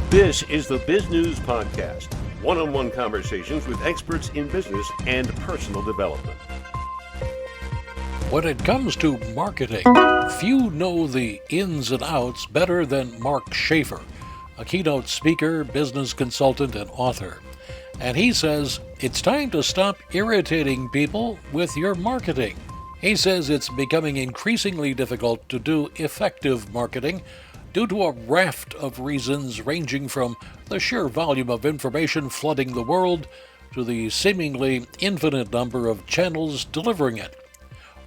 This is the Biz News Podcast, one-on-one conversations with experts in business and personal development. When it comes to marketing, few know the ins and outs better than Mark Schaefer, a keynote speaker, business consultant, and author. And he says it's time to stop irritating people with your marketing. He says it's becoming increasingly difficult to do effective marketing due to a raft of reasons ranging from the sheer volume of information flooding the world to the seemingly infinite number of channels delivering it.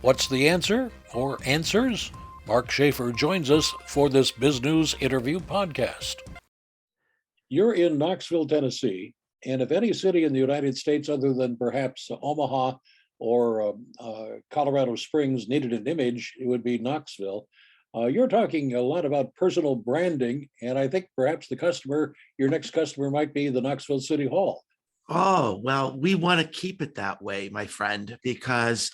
What's the answer, or answers? Mark Schaefer joins us for this Biz News interview podcast. You're in Knoxville, Tennessee, and if any city in the United States other than perhaps Omaha or Colorado Springs needed an image, it would be Knoxville. You're talking a lot about personal branding, and I think perhaps your next customer might be the Knoxville City Hall. Oh, well, we want to keep it that way, my friend, because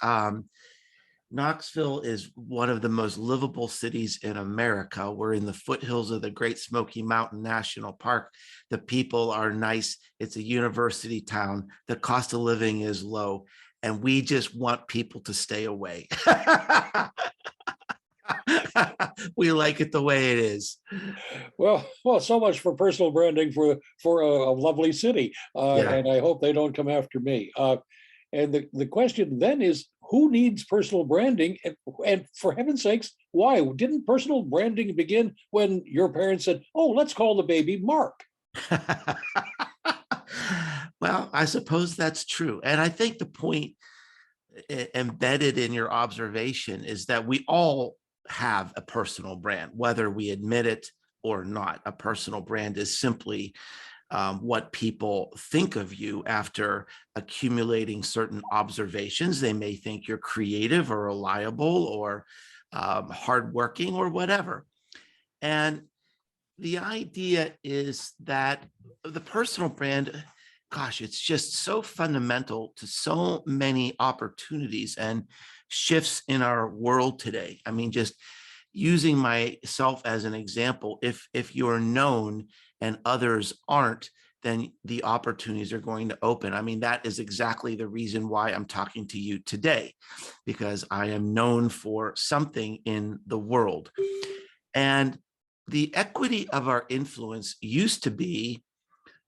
Knoxville is one of the most livable cities in America. We're in the foothills of the Great Smoky Mountain National Park. The people are nice. It's a university town. The cost of living is low, and we just want people to stay away. We like it the way it is. Well, so much for personal branding for a lovely city, and I hope they don't come after me. And the question then is, who needs personal branding? And for heaven's sakes, why? Didn't personal branding begin when your parents said, oh, let's call the baby Mark? Well, I suppose that's true. And I think the point embedded in your observation is that we all have a personal brand, whether we admit it or not. A personal brand is simply what people think of you after accumulating certain observations. They may think you're creative or reliable or hardworking or whatever. And the idea is that the personal brand, gosh, it's just so fundamental to so many opportunities and shifts in our world today. I mean, just using myself as an example, if you're known and others aren't, then the opportunities are going to open. I mean, that is exactly the reason why I'm talking to you today, because I am known for something in the world. And the equity of our influence used to be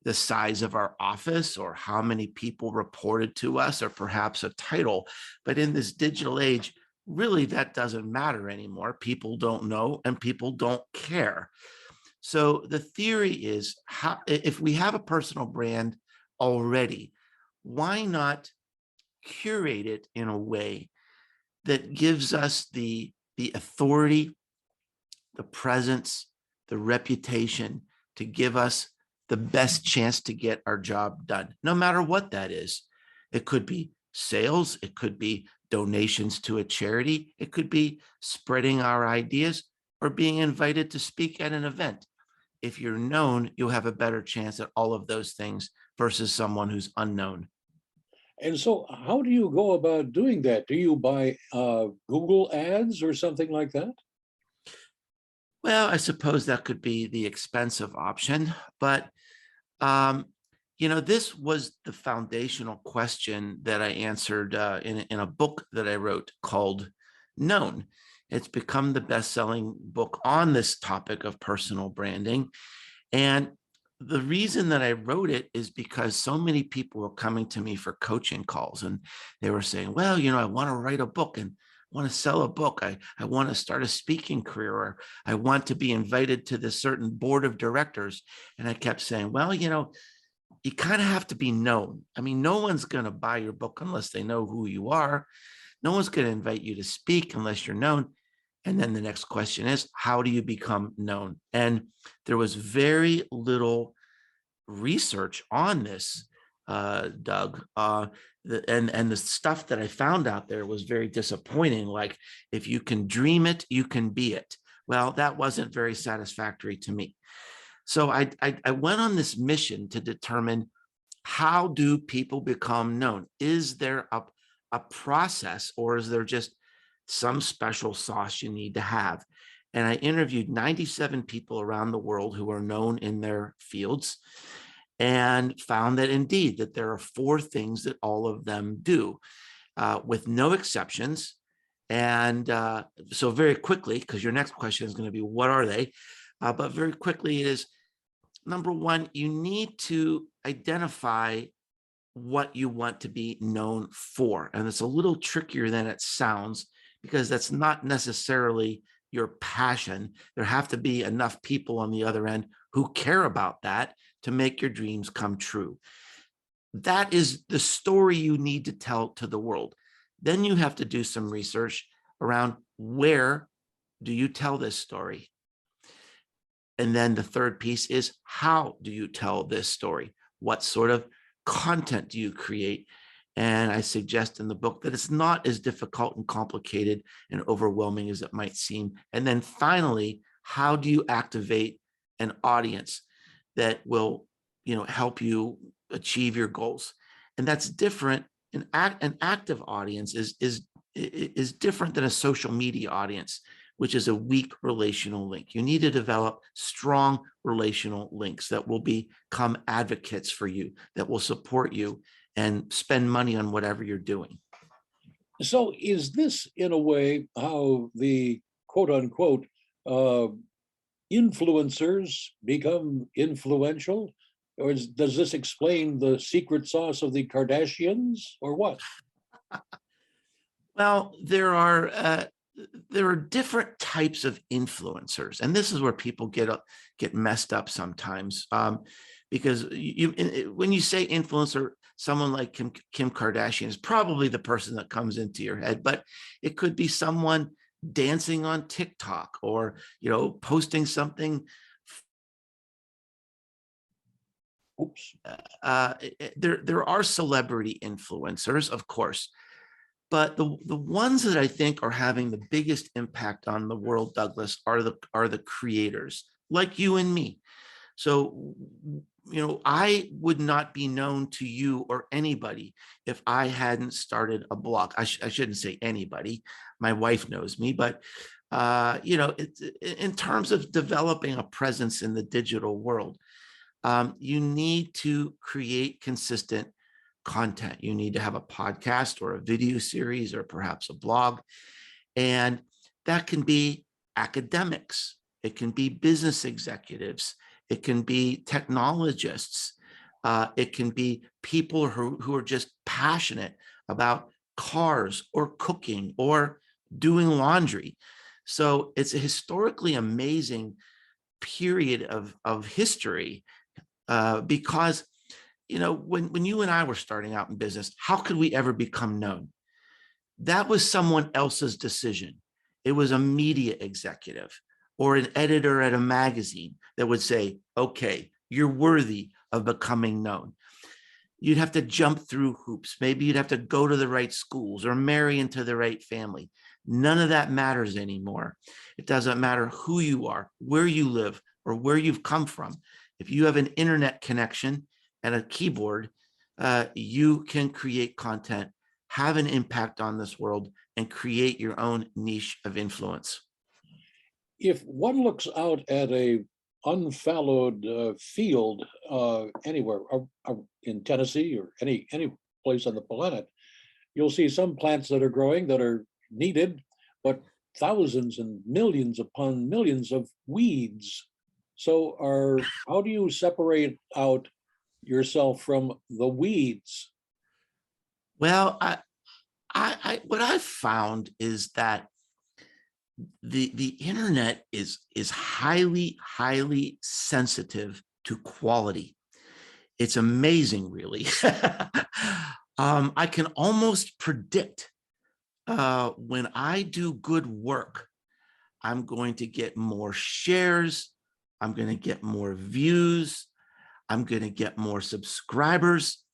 the size of our office or how many people reported to us or perhaps a title. But in this digital age, really that doesn't matter anymore. People don't know and people don't care. So the theory is, if we have a personal brand already, why not curate it in a way that gives us the authority, the presence, the reputation to give us the best chance to get our job done, no matter what that is. It could be sales, it could be donations to a charity, it could be spreading our ideas or being invited to speak at an event. If you're known, you'll have a better chance at all of those things versus someone who's unknown. And so how do you go about doing that? Do you buy Google ads or something like that? Well, I suppose that could be the expensive option, but this was the foundational question that I answered in a book that I wrote called Known. It's become the best-selling book on this topic of personal branding. And the reason that I wrote it is because so many people were coming to me for coaching calls, and they were saying, well, I want to write a book and want to sell a book. I want to start a speaking career, or I want to be invited to this certain board of directors. And I kept saying, well, you kind of have to be known. I mean, no one's going to buy your book unless they know who you are. No one's going to invite you to speak unless you're known. And then the next question is, how do you become known? And there was very little research on this, Doug. And the stuff that I found out there was very disappointing. Like, if you can dream it, you can be it. Well, that wasn't very satisfactory to me. So I went on this mission to determine, how do people become known? Is there a process, or is there just some special sauce you need to have? And I interviewed 97 people around the world who are known in their fields, and found that indeed that there are four things that all of them do, with no exceptions. And so very quickly, because your next question is going to be, what are they? But very quickly is, number one, you need to identify what you want to be known for. And it's a little trickier than it sounds, because that's not necessarily your passion. There have to be enough people on the other end who care about that to make your dreams come true. That is the story you need to tell to the world. Then you have to do some research around, where do you tell this story? And then the third piece is, how do you tell this story? What sort of content do you create? And I suggest in the book that it's not as difficult and complicated and overwhelming as it might seem. And then finally, how do you activate an audience that will, help you achieve your goals? And that's different. An active audience is different than a social media audience, which is a weak relational link. You need to develop strong relational links that will become advocates for you, that will support you and spend money on whatever you're doing. So is this, in a way, how the quote unquote influencers become influential? Or does this explain the secret sauce of the Kardashians, or what? Well, there are different types of influencers, and this is where people get messed up sometimes, because when you say influencer, someone like Kim Kardashian is probably the person that comes into your head, but it could be someone dancing on TikTok, or posting something. Oops. There are celebrity influencers, of course, but the ones that I think are having the biggest impact on the world, Douglas, are the creators, like you and me. So, I would not be known to you or anybody if I hadn't started a blog. I shouldn't say anybody. My wife knows me, but in terms of developing a presence in the digital world, you need to create consistent content. You need to have a podcast or a video series or perhaps a blog. And that can be academics. It can be business executives. It can be technologists. It can be people who are just passionate about cars or cooking or doing laundry. So it's a historically amazing period of history, because when you and I were starting out in business, how could we ever become known? That was someone else's decision. It was a media executive or an editor at a magazine that would say, okay, you're worthy of becoming known. You'd have to jump through hoops. Maybe you'd have to go to the right schools or marry into the right family. None of that matters anymore. It doesn't matter who you are, where you live, or where you've come from. If you have an internet connection and a keyboard, you can create content, have an impact on this world, and create your own niche of influence. If one looks out at a unfallowed field anywhere in Tennessee or any place on the planet, you'll see some plants that are growing that are needed, but thousands and millions upon millions of weeds. So how do you separate out yourself from the weeds? Well, what I've found is that the internet is highly sensitive to quality. It's amazing, really. I can almost predict when I do good work, I'm going to get more shares, I'm going to get more views, I'm going to get more subscribers.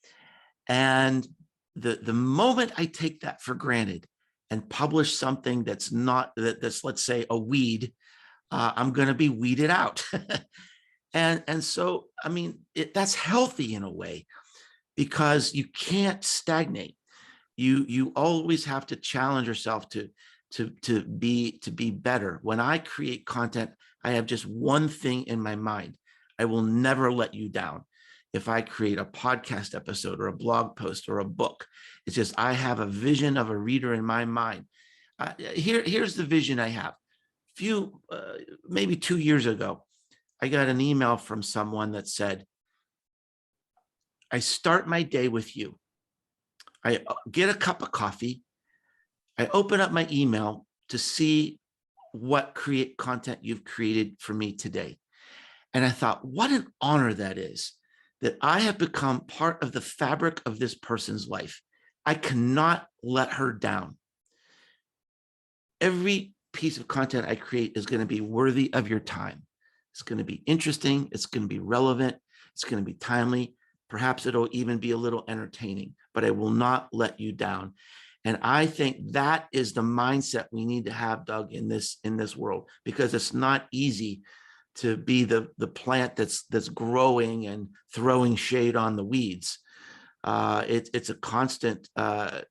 And the moment I take that for granted and publish something that's let's say a weed, I'm going to be weeded out. and so, I mean, that's healthy in a way, because you can't stagnate. You always have to challenge yourself to to be better. When I create content, I have just one thing in my mind. I will never let you down. If I create a podcast episode or a blog post or a book, it's just I have a vision of a reader in my mind. Here's the vision I have. Maybe 2 years ago, I got an email from someone that said, I start my day with you. I get a cup of coffee. I open up my email to see what content you've created for me today. And I thought, what an honor that is, that I have become part of the fabric of this person's life. I cannot let her down. Every piece of content I create is going to be worthy of your time. It's going to be interesting. It's going to be relevant. It's going to be timely. Perhaps it'll even be a little entertaining, but I will not let you down. And I think that is the mindset we need to have, Doug, in this world, because it's not easy to be the plant that's growing and throwing shade on the weeds. It's a constant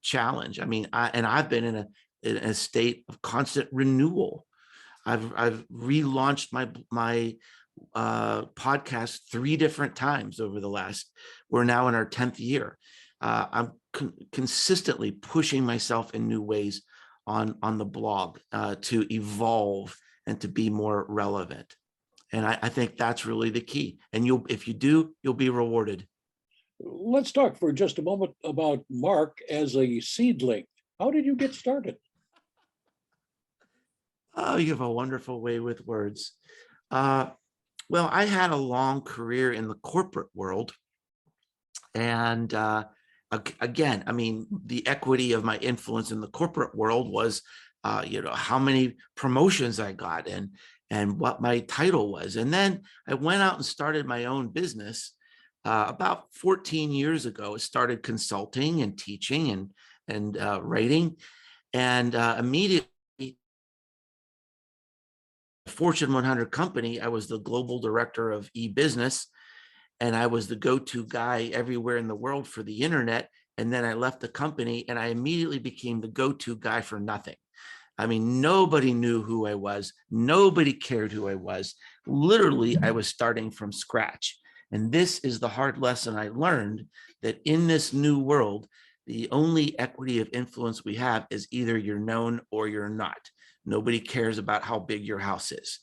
challenge. I mean, I've been in a state of constant renewal. I've relaunched my podcast 3 different times over the last. We're now in our 10th year. I'm consistently pushing myself in new ways on the blog to evolve and to be more relevant. And I think that's really the key. And if you do, you'll be rewarded. Let's talk for just a moment about Mark as a seedling. How did you get started? Oh, you have a wonderful way with words. Well, I had a long career in the corporate world. And again, I mean, the equity of my influence in the corporate world was, how many promotions I got and what my title was. And then I went out and started my own business about 14 years ago. I started consulting and teaching and writing, and immediately, Fortune 100 company, I was the global director of e-business, and I was the go-to guy everywhere in the world for the internet. And then I left the company and I immediately became the go-to guy for nothing. I mean, nobody knew who I was. Nobody cared who I was. Literally, I was starting from scratch. And this is the hard lesson I learned, that in this new world, the only equity of influence we have is either you're known or you're not. Nobody cares about how big your house is.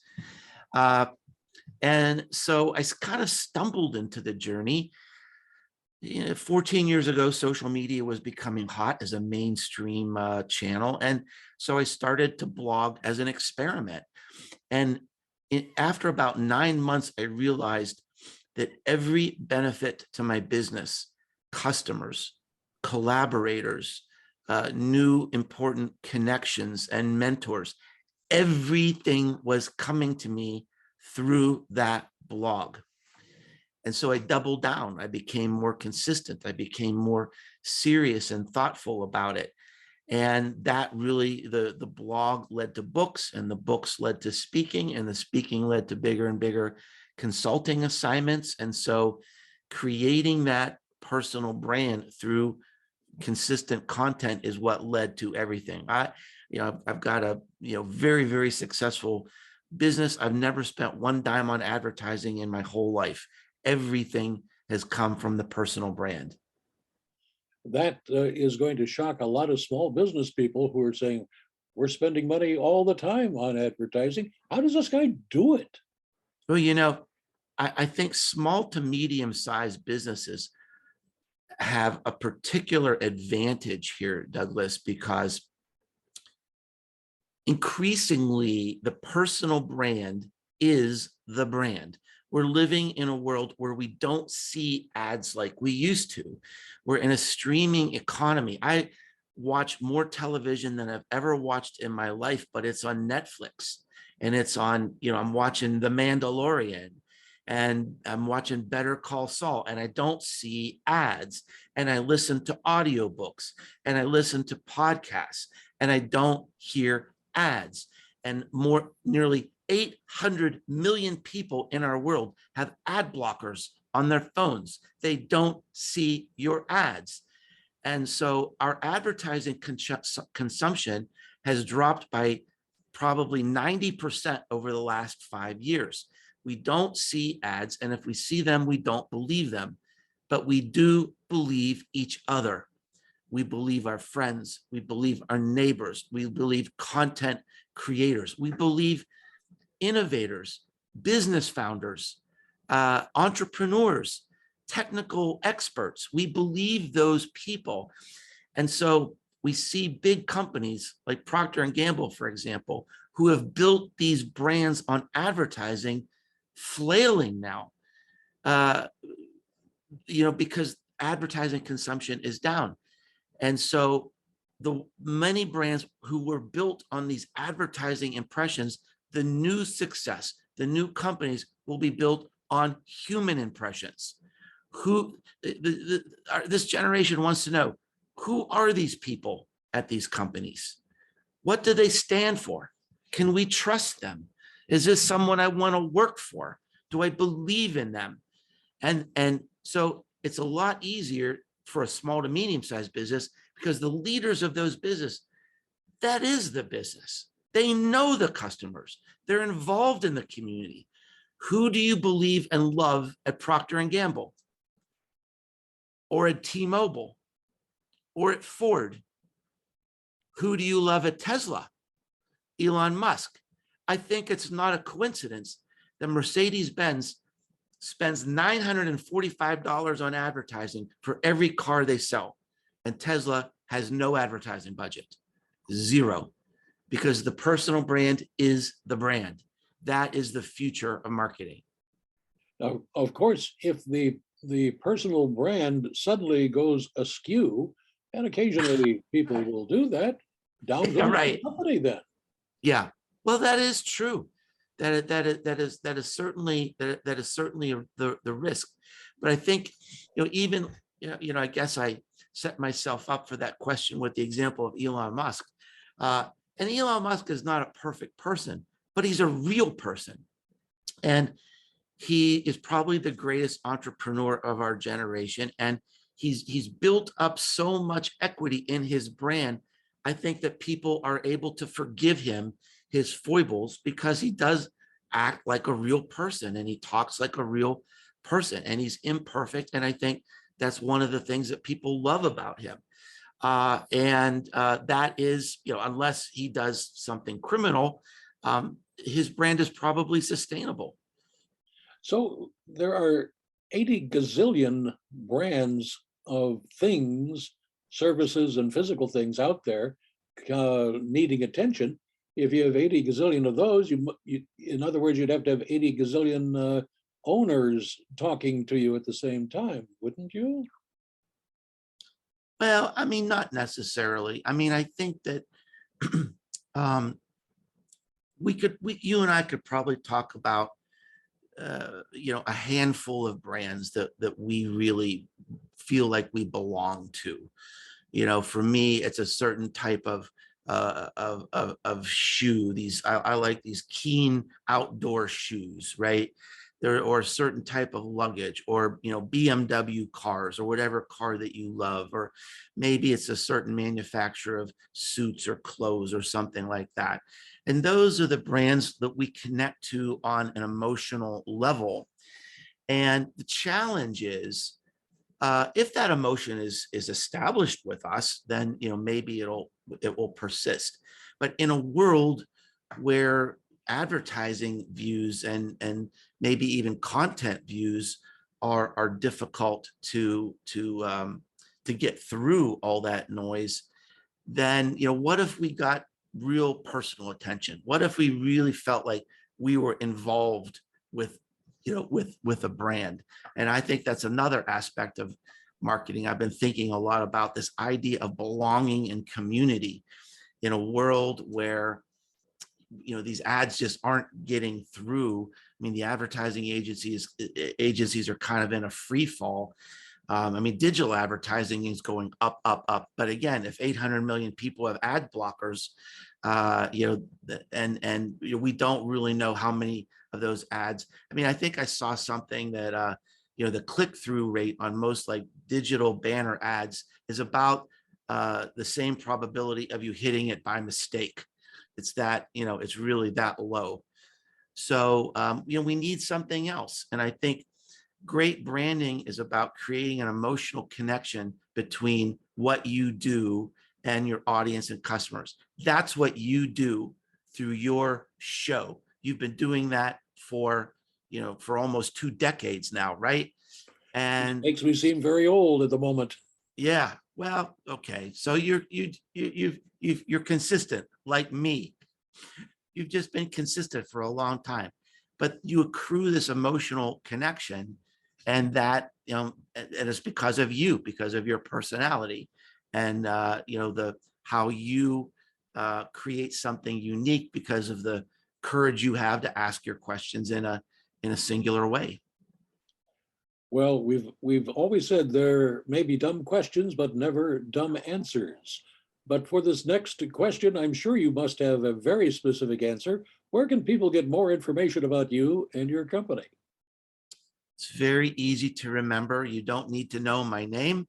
And so I kind of stumbled into the journey. 14 years ago, social media was becoming hot as a mainstream channel. And so I started to blog as an experiment. And after about 9 months, I realized that every benefit to my business, customers, collaborators, new important connections and mentors, everything was coming to me through that blog. And so I doubled down. I became more consistent. I became more serious and thoughtful about it. And that really, the blog led to books, and the books led to speaking, and the speaking led to bigger and bigger consulting assignments. And so creating that personal brand through consistent content is what led to everything. I've got a very, very successful business. I've never spent one dime on advertising in my whole life. Everything has come from the personal brand. That is going to shock a lot of small business people who are saying, we're spending money all the time on advertising. How does this guy do it? Well, I think small to medium-sized businesses have a particular advantage here, Douglas, because increasingly the personal brand is the brand. We're living in a world where we don't see ads like we used to. We're in a streaming economy. I watch more television than I've ever watched in my life, but it's on Netflix, and it's on, I'm watching The Mandalorian, and I'm watching Better Call Saul, and I don't see ads. And I listen to audiobooks, and I listen to podcasts, and I don't hear ads. And nearly 800 million people in our world have ad blockers on their phones. They don't see your ads. And so our advertising consumption has dropped by probably 90% over the last 5 years. We don't see ads, and if we see them, we don't believe them, but we do believe each other. We believe our friends, we believe our neighbors, we believe content creators, we believe innovators, business founders, entrepreneurs, technical experts. We believe those people. And so we see big companies like Procter and Gamble, for example, who have built these brands on advertising, flailing now, because advertising consumption is down. And so the many brands who were built on these advertising impressions, the new success, the new companies will be built on human impressions. This generation wants to know, who are these people at these companies? What do they stand for? Can we trust them? Is this someone I want to work for? Do I believe in them? And so it's a lot easier for a small to medium-sized business, because the leaders of those business, that is the business. They know the customers. They're involved in the community. Who do you believe and love at Procter and Gamble, or at T-Mobile, or at Ford? Who do you love at Tesla? Elon Musk. I think it's not a coincidence that Mercedes-Benz spends $945 on advertising for every car they sell, and Tesla has no advertising budget, zero, because the personal brand is the brand. That is the future of marketing. Now, of course, if the personal brand suddenly goes askew, and occasionally people will do that, down goes Right. the company then. Yeah, well, that is true. That is certainly the risk. But I think, even I guess I set myself up for that question with the example of Elon Musk. And Elon Musk is not a perfect person, but he's a real person, and he is probably the greatest entrepreneur of our generation. And he's built up so much equity in his brand. I think that people are able to forgive him his foibles, because he does act like a real person, and he talks like a real person, and he's imperfect. And I think that's one of the things that people love about him. That is, unless he does something criminal, his brand is probably sustainable. So there are 80 gazillion brands of things, services, and physical things out there needing attention. If you have 80 gazillion of those, in other words, you'd have to have 80 gazillion owners talking to you at the same time, wouldn't you? Well, I mean, not necessarily. I mean, I think that you and I could probably talk about, a handful of brands that we really feel like we belong to. For me, it's a certain type of shoe. I like these keen outdoor shoes, right? Or a certain type of luggage, or BMW cars, or whatever car that you love, or maybe it's a certain manufacturer of suits or clothes or something like that. And those are the brands that we connect to on an emotional level. And the challenge is, if that emotion is established with us, then maybe it will persist. But in a world where advertising views and maybe even content views are difficult to get through all that noise, then what if we got real personal attention? What if we really felt like we were involved with a brand? And I think that's another aspect of marketing. I've been thinking a lot about this idea of belonging and community in a world where these ads just aren't getting through. I mean, the advertising agencies are kind of in a free fall. I mean, digital advertising is going up, up, up. But again, if 800 million people have ad blockers, and we don't really know how many of those ads. I mean, I think I saw something that the click-through rate on most like digital banner ads is about the same probability of you hitting it by mistake. It's that, it's really that low. So, we need something else. And I think great branding is about creating an emotional connection between what you do and your audience and customers. That's what you do through your show. You've been doing that for almost 2 decades now, right? And makes me seem very old at the moment. yeah, well, okay. So you're consistent like me. You've just been consistent for a long time, but you accrue this emotional connection, and that, and it's because of you, because of your personality, and how you create something unique because of the courage you have to ask your questions in a singular way. Well, we've always said there may be dumb questions, but never dumb answers. But for this next question, I'm sure you must have a very specific answer. Where can people get more information about you and your company? It's very easy to remember. You don't need to know my name.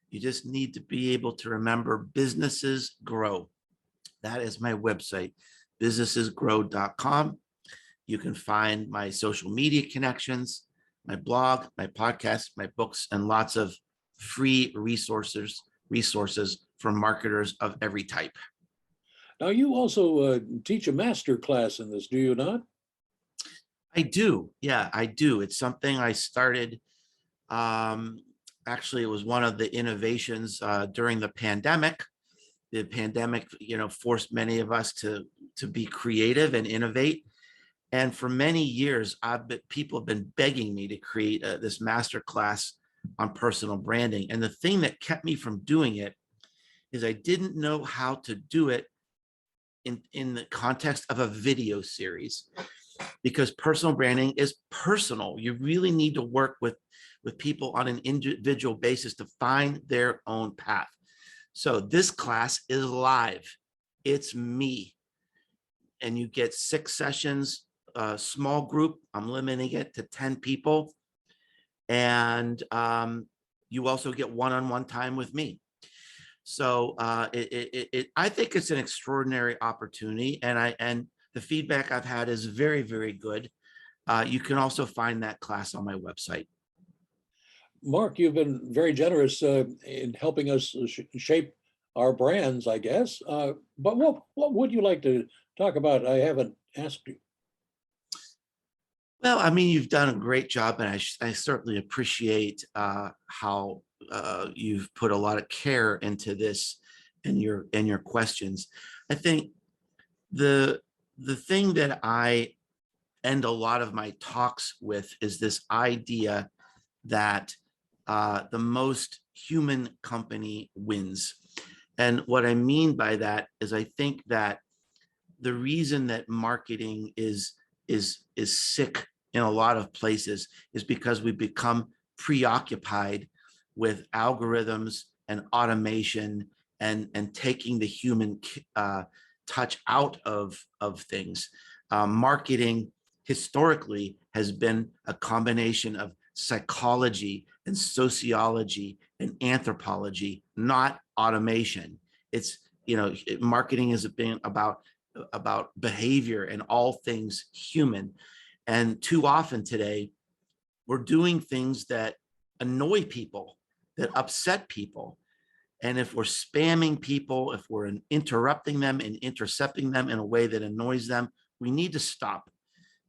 You just need to be able to remember Businesses Grow. That is my website, businessesgrow.com. You can find my social media connections, my blog, my podcast, my books, and lots of free resources for marketers of every type. Now, you also teach a master class in this, do you not? I do. Yeah, I do. It's something I started. Actually, it was one of the innovations during the pandemic. The pandemic, forced many of us to be creative and innovate. And for many years, people have been begging me to create this master class on personal branding. And the thing that kept me from doing it is I didn't know how to do it in the context of a video series, because personal branding is personal. You really need to work with people on an individual basis to find their own path. So this class is live. It's me. And you get 6 sessions, small group. I'm limiting it to 10 people. And you also get one-on-one time with me. So I think it's an extraordinary opportunity. And the feedback I've had is very, very good. You can also find that class on my website. Mark, you've been very generous in helping us shape our brands, I guess. But what would you like to talk about? I haven't asked you. Well, I mean, you've done a great job, and I certainly appreciate how you've put a lot of care into this and your questions. I think the thing that I end a lot of my talks with is this idea that the most human company wins. And what I mean by that is I think that the reason that marketing is sick in a lot of places is because we become preoccupied with algorithms and automation and taking the human touch out of things. Marketing historically has been a combination of psychology and sociology and anthropology, not automation. It's, marketing has been about behavior and all things human. And too often today, we're doing things that annoy people, that upset people. And if we're spamming people, if we're interrupting them and intercepting them in a way that annoys them, we need to stop.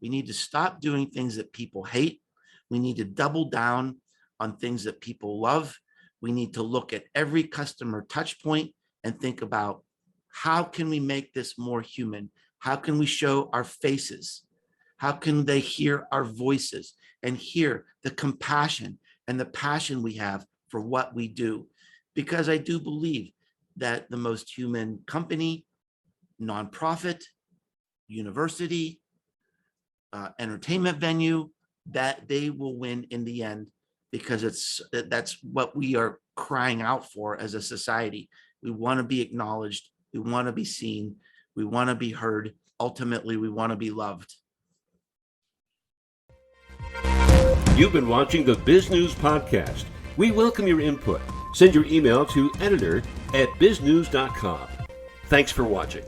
We need to stop doing things that people hate. We need to double down on things that people love. We need to look at every customer touch point and think about, how can we make this more human? How can we show our faces? How can they hear our voices and hear the compassion and the passion we have for what we do? Because I do believe that the most human company, nonprofit, university, entertainment venue, that they will win in the end, because that's what we are crying out for as a society. We want to be acknowledged. We want to be seen. We want to be heard. Ultimately, we want to be loved. You've been watching the Biz News Podcast. We welcome your input. Send your email to editor at biznews.com. Thanks for watching.